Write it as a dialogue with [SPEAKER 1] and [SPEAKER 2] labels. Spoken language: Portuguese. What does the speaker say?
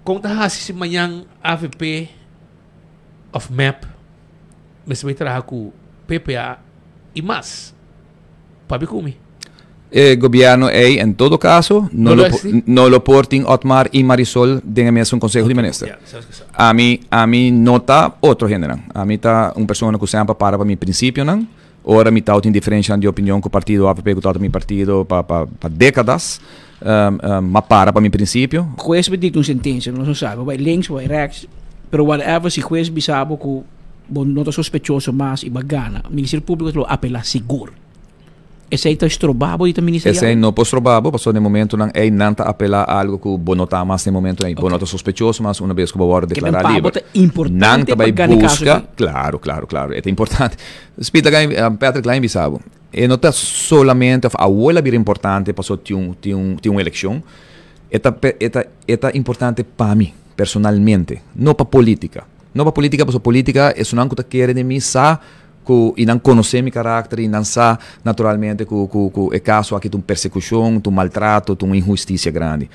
[SPEAKER 1] kung tahasi si manyang AVP of MAP, mas may traha ko PPA e mais. Pabikumi.
[SPEAKER 2] Governo en todo caso, no lo porten Otmar y Marisol de un consejo de ministro. A mí no está otro género. A mí está una persona que siempre para mi principio, ¿no? Ahora mi está diferencia de opinión con el partido APP, que está mi partido para décadas, mas para mi principio.
[SPEAKER 3] Juez betekent een sententie, não sabe, vai links, vai rechts, pero whatever si juez bisabo que não está sospechoso mas e bagana, o Ministério Público lo apela seguro. Esse aí está estrobado e está ministerial.
[SPEAKER 2] Esse aí não pode estrobado, passou no momento não é nanta apelar algo que não está mais no momento aí, não está sospechoso, mas uma vez que o hora declarar livre.
[SPEAKER 3] É importante
[SPEAKER 2] vai buscar, claro, é importante. Spita Patrick Klein bisabo. E não está solamente a abuela vir importante passou tinha uma eleição. É importante para mim personalmente, não para política. Não para política, porque política é uma coisa que quer de mim e não conhecer meu caráter e não sabe naturalmente que é caso aqui de uma persecução, de um maltrato, de uma injustiça grande.